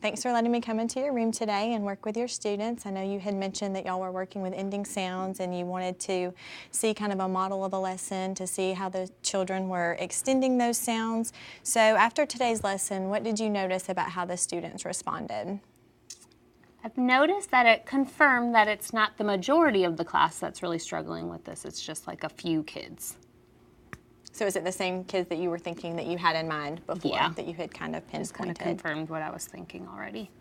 Thanks for letting me come into your room today and work with your students. I know you had mentioned that y'all were working with ending sounds and you wanted to see kind of a model of a lesson to see how the children were extending those sounds. So after today's lesson, what did you notice about how the students responded? I've noticed that it confirmed that it's not the majority of the class that's really struggling with this. It's just like a few kids. So is it the same kids that you were thinking that you had in mind before, Yeah. that you had kind of pinpointed? Just kind of confirmed what I was thinking already.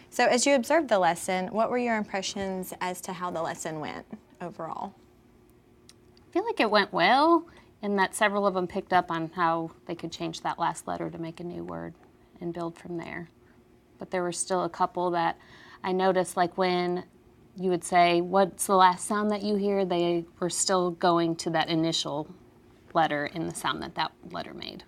So as you observed the lesson, what were your impressions as to how the lesson went overall? I feel like it went well, and that several of them picked up on how they could change that last letter to make a new word and build from there. But there were still a couple that I noticed, like when you would say, what's the last sound that you hear? They were still going to that initial letter in the sound that that letter made.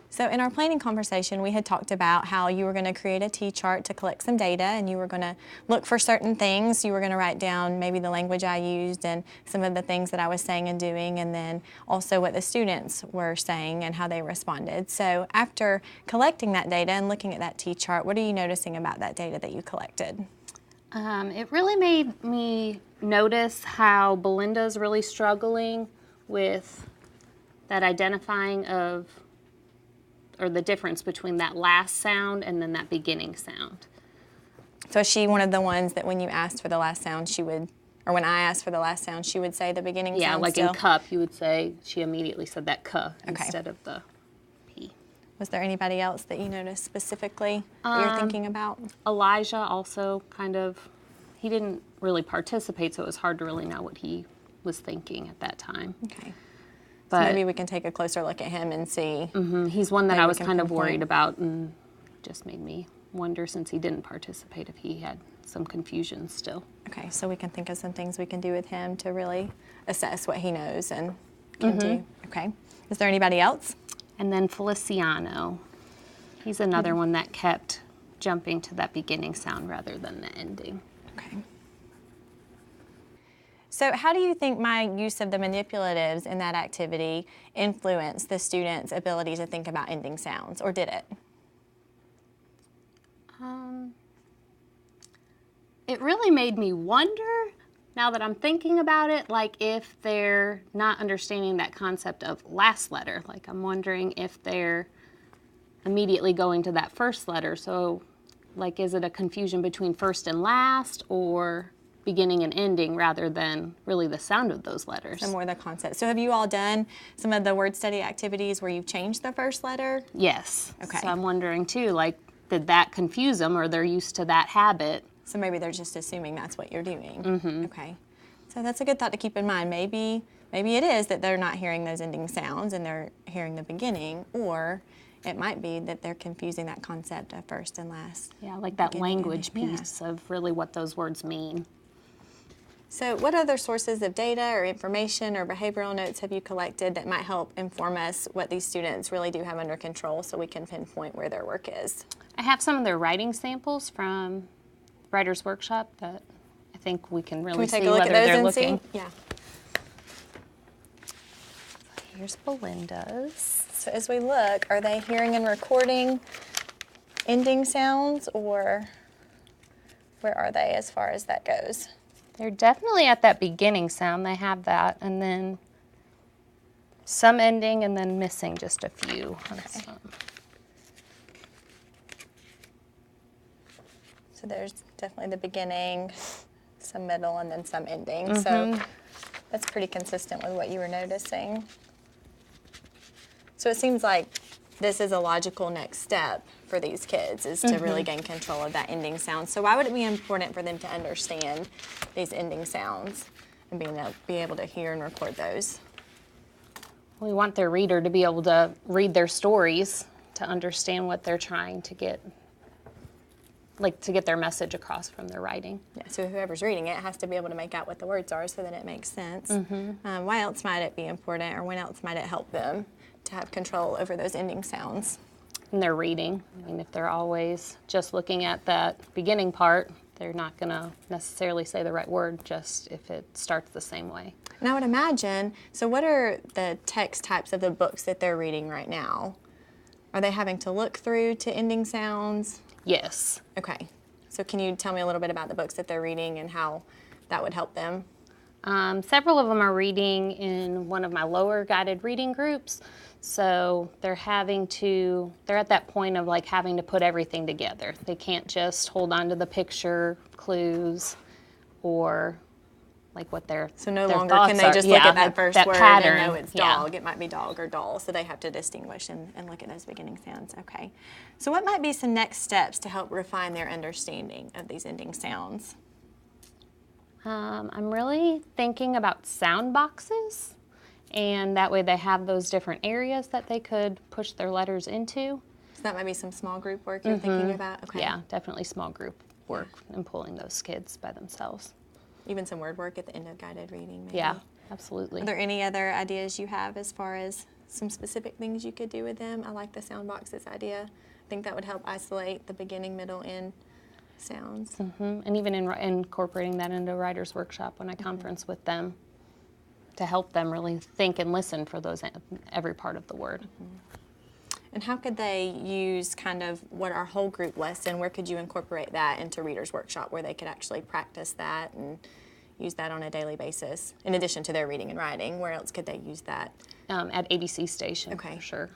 So in our planning conversation, we had talked about how you were going to create a T-chart to collect some data, and you were going to look for certain things. You were going to write down maybe the language I used and some of the things that I was saying and doing, and then also what the students were saying and how they responded. So after collecting that data and looking at that T-chart, what are you noticing about that data that you collected? It really made me notice how Belinda's really struggling with that identifying of, or the difference between that last sound and then that beginning sound. So is she one of the ones that when you asked for the last sound, she would, or when I asked for the last sound, she would say the beginning sound? Yeah, like still? in cup, you would say, she immediately said that "k" Okay. instead of the P. Was there anybody else that you noticed specifically that you're thinking about? Elijah also kind of, he didn't really participate, so it was hard to really know what he was thinking at that time. Okay. But So maybe we can take a closer look at him and see. he's one that maybe I we was can kind of pinpoint. worried about, and just made me wonder, since he didn't participate, if he had some confusion still. Okay, so we can think of some things we can do with him to really assess what he knows and can do. Okay. Is there anybody else? And then Feliciano, he's another one that kept jumping to that beginning sound rather than the ending. Okay. So how do you think my use of the manipulatives in that activity influenced the student's ability to think about ending sounds, or did it? It really made me wonder, now that I'm thinking about it, like if they're not understanding that concept of last letter. Like I'm wondering if they're immediately going to that first letter. So like, is it a confusion between first and last, or beginning and ending rather than really the sound of those letters? So more the concept. So have you all done some of the word study activities where you've changed the first letter? Yes. Okay. So I'm wondering too, like, did that confuse them, or they're used to that habit? So maybe they're just assuming that's what you're doing. Okay. So that's a good thought to keep in mind. Maybe it is that they're not hearing those ending sounds and they're hearing the beginning, or it might be that they're confusing that concept of first and last. Yeah, like that Beginning and language ending, yeah. piece of really what those words mean. So what other sources of data or information or behavioral notes have you collected that might help inform us what these students really do have under control so we can pinpoint where their work is? I have some of their writing samples from Writer's Workshop that I think we can really Can we take see a look whether at those they're and looking. see? Yeah. Here's Belinda's. So as we look, are they hearing and recording ending sounds, or where are they as far as that goes? They're definitely at that beginning sound. They have that, and then some ending, and then missing just a few. on Okay. some. So there's definitely the beginning, some middle, and then some ending. So that's pretty consistent with what you were noticing. So it seems like this is a logical next step for these kids, is to really gain control of that ending sound. So why would it be important for them to understand these ending sounds and be able to hear and record those? We want their reader to be able to read their stories, to understand what they're trying to get, like to get their message across from their writing. Yeah, so whoever's reading it has to be able to make out what the words are so that it makes sense. Why else might it be important, or when else might it help them to have control over those ending sounds? In their reading, I mean, if they're always just looking at that beginning part, they're not going to necessarily say the right word just if it starts the same way. And I would imagine, so what are the text types of the books that they're reading right now? Are they having to look through to ending sounds? Yes. Okay. So can you tell me a little bit about the books that they're reading and how that would help them? Several of them are reading in one of my lower guided reading groups. So they're at that point of like having to put everything together. They can't just hold on to the picture clues or like what their So no their longer thoughts can they are. just look Yeah, at that first that word pattern. and know it's Yeah. dog. It might be dog or doll, so they have to distinguish and look at those beginning sounds. Okay. So what might be some next steps to help refine their understanding of these ending sounds? I'm really thinking about sound boxes, and that way they have those different areas that they could push their letters into. So that might be some small group work you're thinking about? Okay. Yeah, definitely small group work and pulling those kids by themselves. Even some word work at the end of guided reading, maybe? Yeah, absolutely. Are there any other ideas you have as far as some specific things you could do with them? I like the sound boxes idea. I think that would help isolate the beginning, middle, end sounds. And even incorporating that into a writer's workshop when I conference with them to help them really think and listen for those every part of the word. And how could they use kind of what our whole group lesson, where could you incorporate that into Reader's Workshop where they could actually practice that and use that on a daily basis? In addition to their reading and writing, where else could they use that? At ABC Station, Okay. for sure.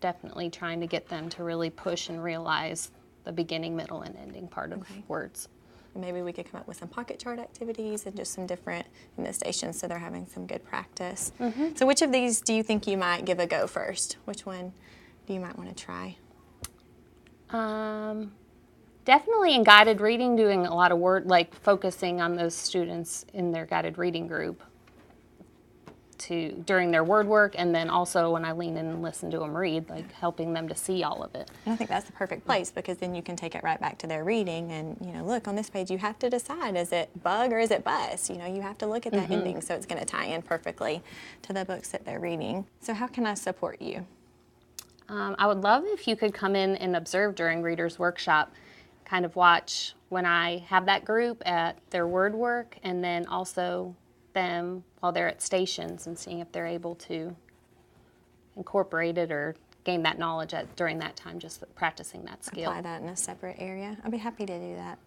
Definitely trying to get them to really push and realize the beginning, middle, and ending part of words. And maybe we could come up with some pocket chart activities and just some different in the stations so they're having some good practice. So which of these do you think you might give a go first? Which one do you might want to try? Definitely in guided reading, doing a lot of like focusing on those students in their guided reading group during their word work, and then also when I lean in and listen to them read, like helping them to see all of it. And I think that's the perfect place because then you can take it right back to their reading and, look on this page, you have to decide, is it bug or is it bus? You have to look at that ending, so it's going to tie in perfectly to the books that they're reading. So how can I support you? I would love if you could come in and observe during Reader's Workshop, kind of watch when I have that group at their word work, and then also them while they're at stations and seeing if they're able to incorporate it or gain that knowledge during that time, just practicing that skill. Apply that in a separate area. I'll be happy to do that.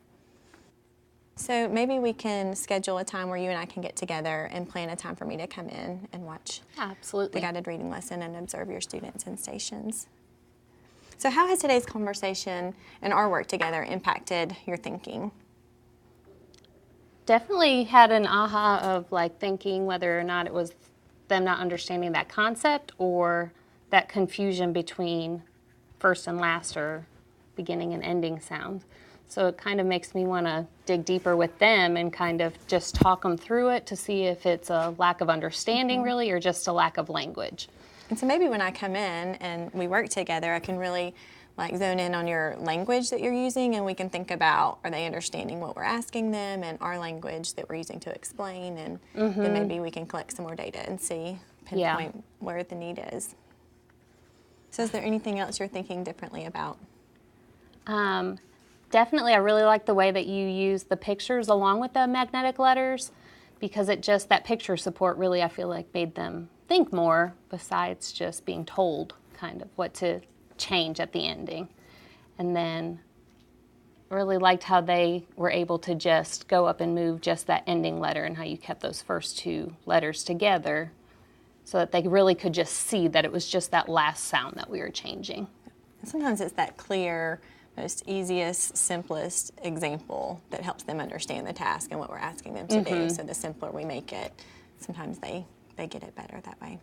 So maybe we can schedule a time where you and I can get together and plan a time for me to come in and watch the Absolutely. guided reading lesson and observe your students in stations. So how has today's conversation and our work together impacted your thinking? Definitely had an aha of like thinking whether or not it was them not understanding that concept or that confusion between first and last or beginning and ending sounds. So it kind of makes me want to dig deeper with them and kind of just talk them through it to see if it's a lack of understanding really or just a lack of language. And so maybe when I come in and we work together, I can really zone in on your language that you're using, and we can think about, are they understanding what we're asking them and our language that we're using to explain, and then maybe we can collect some more data and pinpoint where the need is. So is there anything else you're thinking differently about? Definitely, I really like the way that you use the pictures along with the magnetic letters, because that picture support really, I feel like, made them think more besides just being told kind of what to change at the ending. And then really liked how they were able to just go up and move just that ending letter and how you kept those first two letters together so that they really could just see that it was just that last sound that we were changing. And sometimes it's that clear, most easiest, simplest example that helps them understand the task and what we're asking them to do. So the simpler we make it, sometimes they get it better that way.